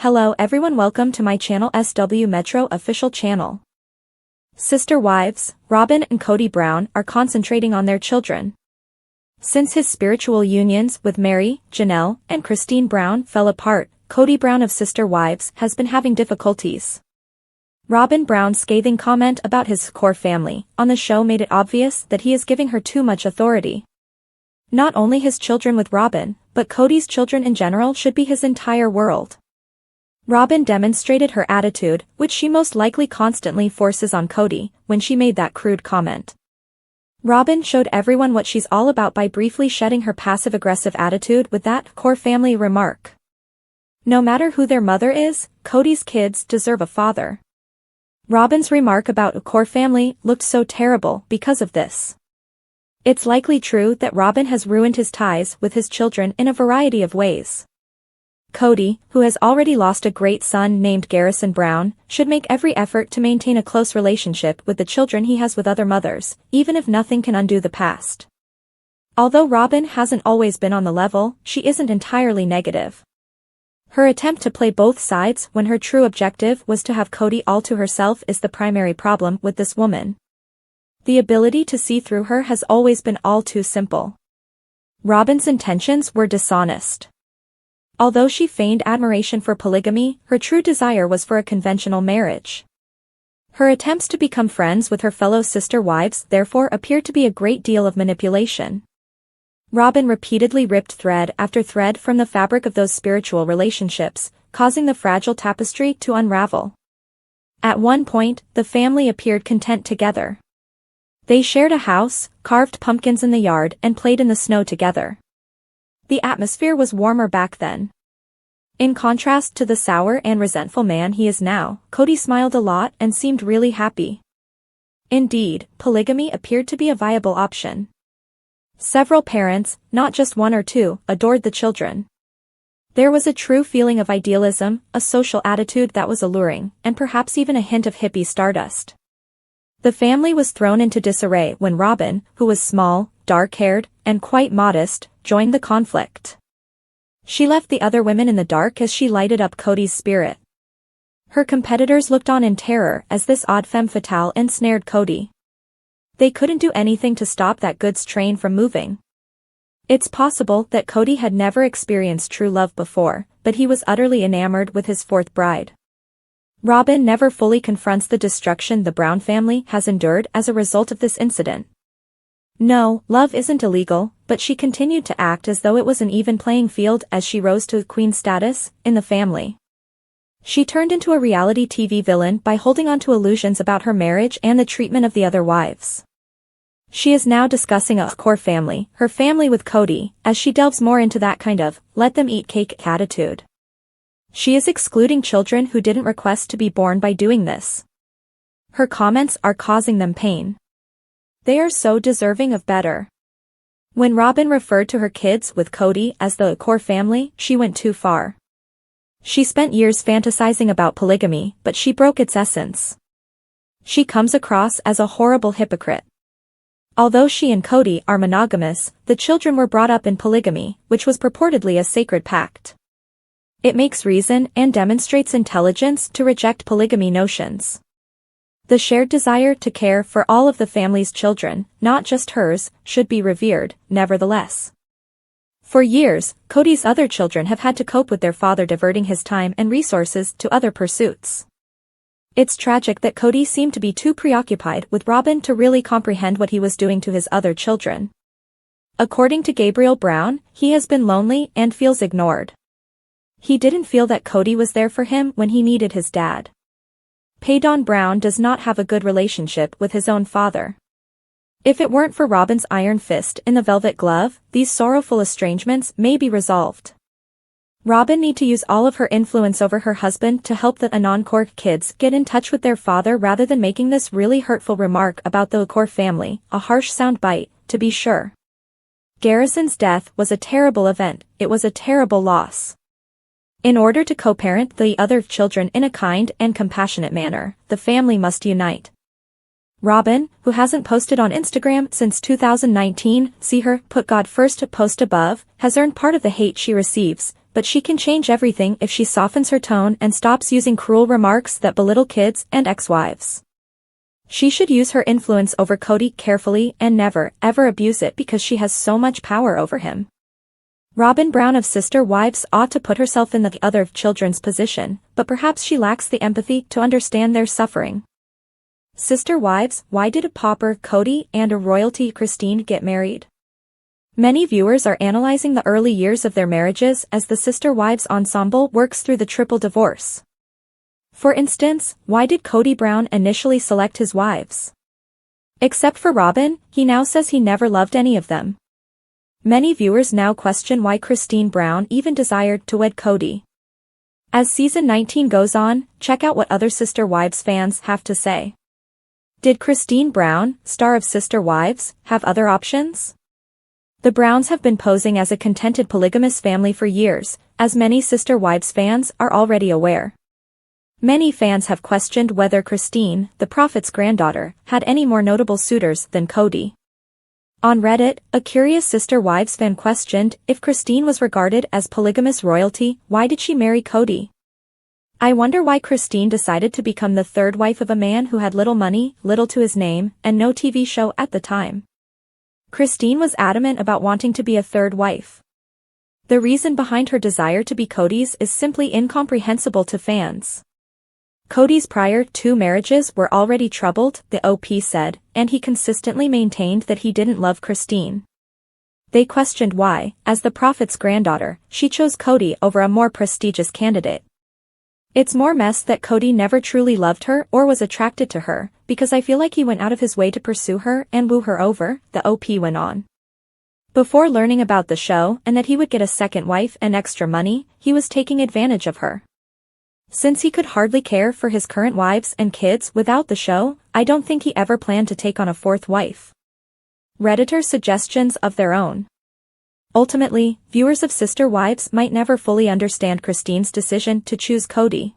Hello everyone, welcome to my channel SW Metro official channel. Sister wives, Robyn and Kody Brown are concentrating on their children. Since his spiritual unions with Mary, Janelle, and Christine Brown fell apart, Kody Brown of Sister Wives has been having difficulties. Robyn Brown's scathing comment about his core family on the show made it obvious that he is giving her too much authority. Not only his children with Robyn, but Kody's children in general should be his entire world. Robyn demonstrated her attitude, which she most likely constantly forces on Kody, when she made that crude comment. Robyn showed everyone what she's all about by briefly shedding her passive-aggressive attitude with that core family remark. No matter who their mother is, Kody's kids deserve a father. Robyn's remark about a core family looked so terrible because of this. It's likely true that Robyn has ruined his ties with his children in a variety of ways. Kody, who has already lost a great son named Garrison Brown, should make every effort to maintain a close relationship with the children he has with other mothers, even if nothing can undo the past. Although Robyn hasn't always been on the level, she isn't entirely negative. Her attempt to play both sides when her true objective was to have Kody all to herself is the primary problem with this woman. The ability to see through her has always been all too simple. Robyn's intentions were dishonest. Although she feigned admiration for polygamy, her true desire was for a conventional marriage. Her attempts to become friends with her fellow sister wives therefore appeared to be a great deal of manipulation. Robyn repeatedly ripped thread after thread from the fabric of those spiritual relationships, causing the fragile tapestry to unravel. At one point, the family appeared content together. They shared a house, carved pumpkins in the yard, and played in the snow together. The atmosphere was warmer back then. In contrast to the sour and resentful man he is now, Kody smiled a lot and seemed really happy. Indeed, polygamy appeared to be a viable option. Several parents, not just one or two, adored the children. There was a true feeling of idealism, a social attitude that was alluring, and perhaps even a hint of hippie stardust. The family was thrown into disarray when Robyn, who was small, dark-haired, and quite modest, joined the conflict. She left the other women in the dark as she lighted up Kody's spirit. Her competitors looked on in terror as this odd femme fatale ensnared Kody. They couldn't do anything to stop that goods train from moving. It's possible that Kody had never experienced true love before, but he was utterly enamored with his fourth bride. Robyn never fully confronts the destruction the Brown family has endured as a result of this incident. No, love isn't illegal, but she continued to act as though it was an even playing field as she rose to queen status in the family. She turned into a reality TV villain by holding on to illusions about her marriage and the treatment of the other wives. She is now discussing a core family, her family with Kody, as she delves more into that kind of let them eat cake attitude. She is excluding children who didn't request to be born by doing this. Her comments are causing them pain. They are so deserving of better. When Robyn referred to her kids with Kody as the core family, she went too far. She spent years fantasizing about polygamy, but she broke its essence. She comes across as a horrible hypocrite. Although she and Kody are monogamous, the children were brought up in polygamy, which was purportedly a sacred pact. It makes reason and demonstrates intelligence to reject polygamy notions. The shared desire to care for all of the family's children, not just hers, should be revered, nevertheless. For years, Kody's other children have had to cope with their father diverting his time and resources to other pursuits. It's tragic that Kody seemed to be too preoccupied with Robyn to really comprehend what he was doing to his other children. According to Gabriel Brown, he has been lonely and feels ignored. He didn't feel that Kody was there for him when he needed his dad. Paydon Brown does not have a good relationship with his own father. If it weren't for Robyn's iron fist in the velvet glove, these sorrowful estrangements may be resolved. Robyn need to use all of her influence over her husband to help the Anon-core kids get in touch with their father rather than making this really hurtful remark about the core family, a harsh soundbite, to be sure. Garrison's death was a terrible event, it was a terrible loss. In order to co-parent the other children in a kind and compassionate manner, the family must unite. Robyn, who hasn't posted on Instagram since 2019, see her put God first post above, has earned part of the hate she receives, but she can change everything if she softens her tone and stops using cruel remarks that belittle kids and ex-wives. She should use her influence over Kody carefully and never, ever abuse it because she has so much power over him. Robyn Brown of Sister Wives ought to put herself in the other children's position, but perhaps she lacks the empathy to understand their suffering. Sister Wives, why did a pauper, Kody, and a royalty, Christine, get married? Many viewers are analyzing the early years of their marriages as the Sister Wives ensemble works through the triple divorce. For instance, why did Kody Brown initially select his wives? Except for Robyn, he now says he never loved any of them. Many viewers now question why Christine Brown even desired to wed Kody. As season 19 goes on, check out what other Sister Wives fans have to say. Did Christine Brown, star of Sister Wives, have other options? The Browns have been posing as a contented polygamous family for years, as many Sister Wives fans are already aware. Many fans have questioned whether Christine, the prophet's granddaughter, had any more notable suitors than Kody. On Reddit, a curious Sister Wives fan questioned, if Christine was regarded as polygamous royalty, why did she marry Kody? I wonder why Christine decided to become the third wife of a man who had little money, little to his name, and no TV show at the time. Christine was adamant about wanting to be a third wife. The reason behind her desire to be Kody's is simply incomprehensible to fans. Kody's prior 2 marriages were already troubled, the OP said, and he consistently maintained that he didn't love Christine. They questioned why, as the prophet's granddaughter, she chose Kody over a more prestigious candidate. It's more mess that Kody never truly loved her or was attracted to her, because I feel like he went out of his way to pursue her and woo her over, the OP went on. Before learning about the show and that he would get a second wife and extra money, he was taking advantage of her. Since he could hardly care for his current wives and kids without the show, I don't think he ever planned to take on a 4th wife. Redditor suggestions of their own. Ultimately, viewers of Sister Wives might never fully understand Christine's decision to choose Kody.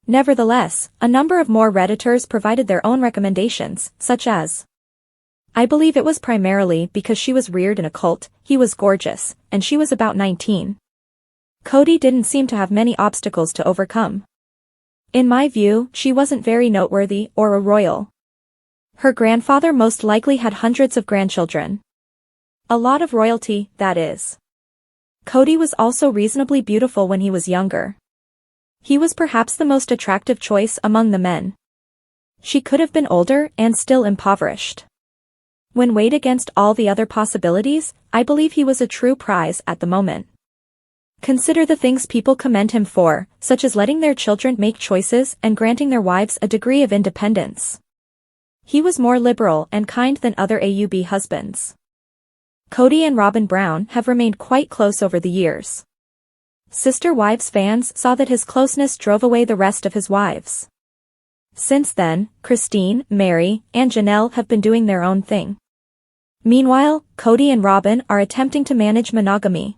Nevertheless, a number of more Redditors provided their own recommendations, such as, I believe it was primarily because she was reared in a cult, he was gorgeous, and she was about 19. Kody didn't seem to have many obstacles to overcome. In my view, she wasn't very noteworthy or a royal. Her grandfather most likely had hundreds of grandchildren. A lot of royalty, that is. Kody was also reasonably beautiful when he was younger. He was perhaps the most attractive choice among the men. She could have been older and still impoverished. When weighed against all the other possibilities, I believe he was a true prize at the moment. Consider the things people commend him for, such as letting their children make choices and granting their wives a degree of independence. He was more liberal and kind than other AUB husbands. Kody and Robyn Brown have remained quite close over the years. Sister Wives fans saw that his closeness drove away the rest of his wives. Since then, Christine, Mary, and Janelle have been doing their own thing. Meanwhile, Kody and Robyn are attempting to manage monogamy.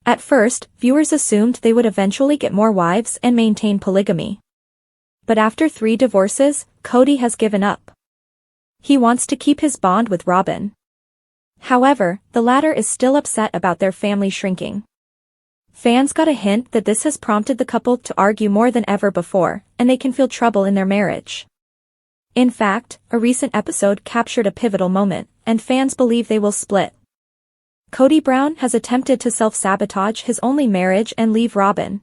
At first, viewers assumed they would eventually get more wives and maintain polygamy. But after 3 divorces, Kody has given up. He wants to keep his bond with Robyn. However, the latter is still upset about their family shrinking. Fans got a hint that this has prompted the couple to argue more than ever before, and they can feel trouble in their marriage. In fact, a recent episode captured a pivotal moment, and fans believe they will split. Kody Brown has attempted to self-sabotage his only marriage and leave Robyn.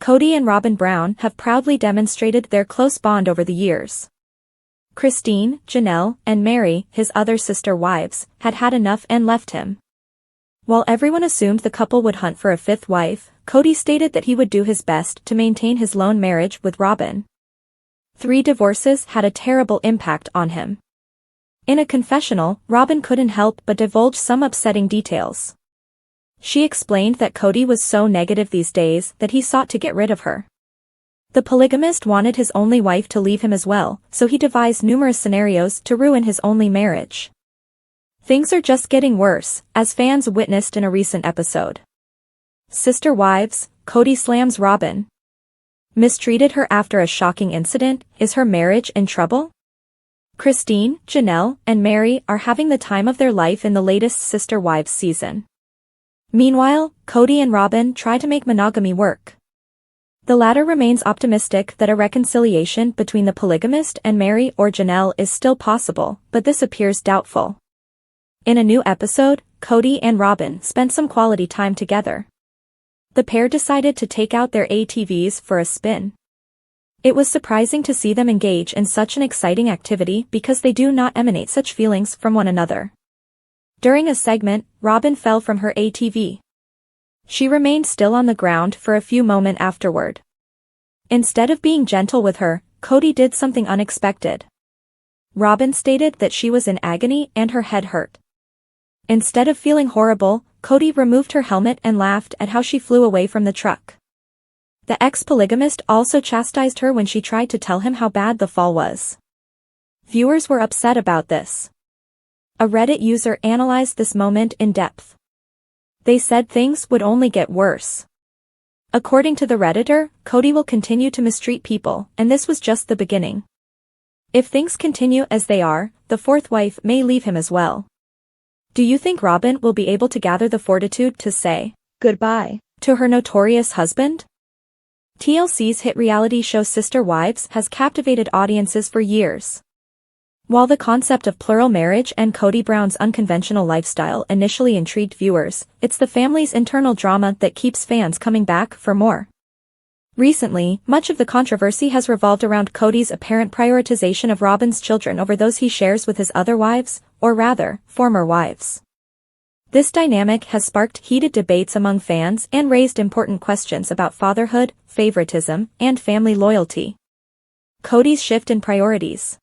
Kody and Robyn Brown have proudly demonstrated their close bond over the years. Christine, Janelle, and Mary, his other sister wives, had had enough and left him. While everyone assumed the couple would hunt for a 5th wife, Kody stated that he would do his best to maintain his lone marriage with Robyn. 3 divorces had a terrible impact on him. In a confessional, Robyn couldn't help but divulge some upsetting details. She explained that Kody was so negative these days that he sought to get rid of her. The polygamist wanted his only wife to leave him as well, so he devised numerous scenarios to ruin his only marriage. Things are just getting worse, as fans witnessed in a recent episode. Sister Wives, Kody slams Robyn. Mistreated her after a shocking incident, is her marriage in trouble? Christine, Janelle, and Mary are having the time of their life in the latest Sister Wives season. Meanwhile, Kody and Robyn try to make monogamy work. The latter remains optimistic that a reconciliation between the polygamist and Meri or Janelle is still possible, but this appears doubtful. In a new episode, Kody and Robyn spent some quality time together. The pair decided to take out their ATVs for a spin. It was surprising to see them engage in such an exciting activity because they do not emanate such feelings from one another. During a segment, Robyn fell from her ATV. She remained still on the ground for a few moments afterward. Instead of being gentle with her, Kody did something unexpected. Robyn stated that she was in agony and her head hurt. Instead of feeling horrible, Kody removed her helmet and laughed at how she flew away from the truck. The ex-polygamist also chastised her when she tried to tell him how bad the fall was. Viewers were upset about this. A Reddit user analyzed this moment in depth. They said things would only get worse. According to the Redditor, Kody will continue to mistreat people, and this was just the beginning. If things continue as they are, the fourth wife may leave him as well. Do you think Robyn will be able to gather the fortitude to say goodbye to her notorious husband? TLC's hit reality show Sister Wives has captivated audiences for years. While the concept of plural marriage and Kody Brown's unconventional lifestyle initially intrigued viewers, it's the family's internal drama that keeps fans coming back for more. Recently, much of the controversy has revolved around Kody's apparent prioritization of Robyn's children over those he shares with his other wives, or rather, former wives. This dynamic has sparked heated debates among fans and raised important questions about fatherhood, favoritism, and family loyalty. Kody's shift in priorities.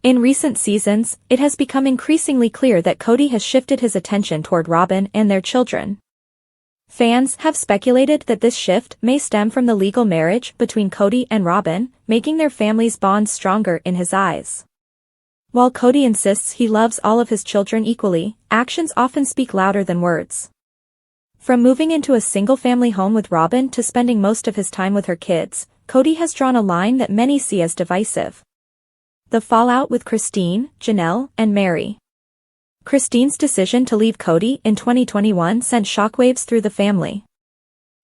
In recent seasons, it has become increasingly clear that Kody has shifted his attention toward Robyn and their children. Fans have speculated that this shift may stem from the legal marriage between Kody and Robyn, making their family's bond stronger in his eyes. While Kody insists he loves all of his children equally, actions often speak louder than words. From moving into a single-family home with Robyn to spending most of his time with her kids, Kody has drawn a line that many see as divisive. The fallout with Christine, Janelle, and Meri. Christine's decision to leave Kody in 2021 sent shockwaves through the family.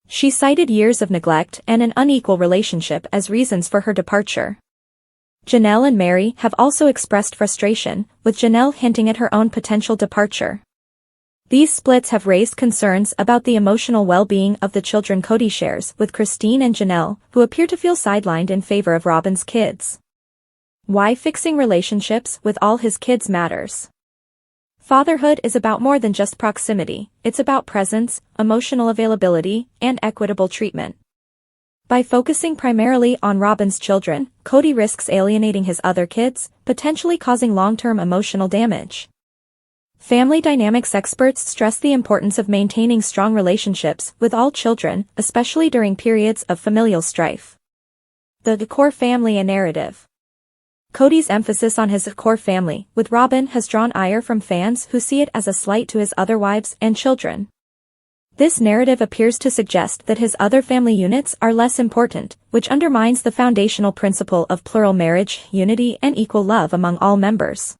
She cited years of neglect and an unequal relationship as reasons for her departure. Janelle and Meri have also expressed frustration, with Janelle hinting at her own potential departure. These splits have raised concerns about the emotional well-being of the children Kody shares with Christine and Janelle, who appear to feel sidelined in favor of Robyn's kids. Why fixing relationships with all his kids matters. Fatherhood is about more than just proximity, it's about presence, emotional availability, and equitable treatment. By focusing primarily on Robyn's children, Kody risks alienating his other kids, potentially causing long-term emotional damage. Family dynamics experts stress the importance of maintaining strong relationships with all children, especially during periods of familial strife. The core family and narrative. Kody's emphasis on his core family with Robyn has drawn ire from fans who see it as a slight to his other wives and children. This narrative appears to suggest that his other family units are less important, which undermines the foundational principle of plural marriage, unity, and equal love among all members.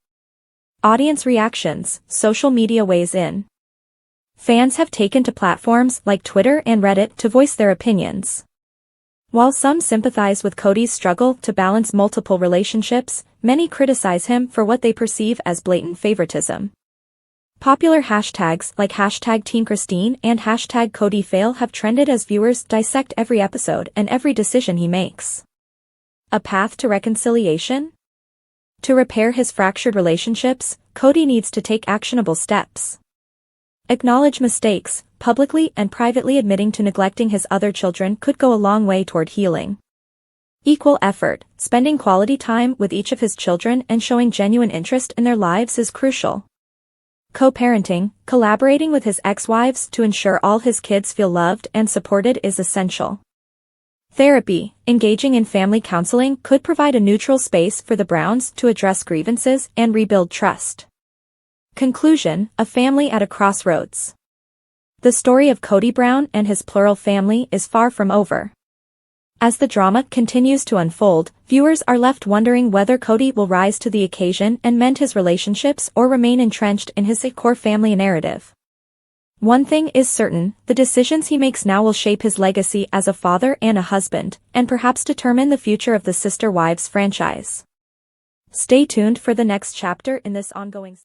Audience reactions. Social media weighs in. Fans have taken to platforms like Twitter and Reddit to voice their opinions. While some sympathize with Kody's struggle to balance multiple relationships, many criticize him for what they perceive as blatant favoritism. Popular hashtags like #TeamChristine and #CodyFail have trended as viewers dissect every episode and every decision he makes. A path to reconciliation? To repair his fractured relationships, Kody needs to take actionable steps. Acknowledge mistakes. Publicly and privately admitting to neglecting his other children could go a long way toward healing. Equal effort. Spending quality time with each of his children and showing genuine interest in their lives is crucial. Co-parenting. Collaborating with his ex-wives to ensure all his kids feel loved and supported is essential. Therapy. Engaging in family counseling could provide a neutral space for the Browns to address grievances and rebuild trust. Conclusion. A family at a crossroads. The story of Kody Brown and his plural family is far from over. As the drama continues to unfold, viewers are left wondering whether Kody will rise to the occasion and mend his relationships or remain entrenched in his core family narrative. One thing is certain, the decisions he makes now will shape his legacy as a father and a husband, and perhaps determine the future of the Sister Wives franchise. Stay tuned for the next chapter in this ongoing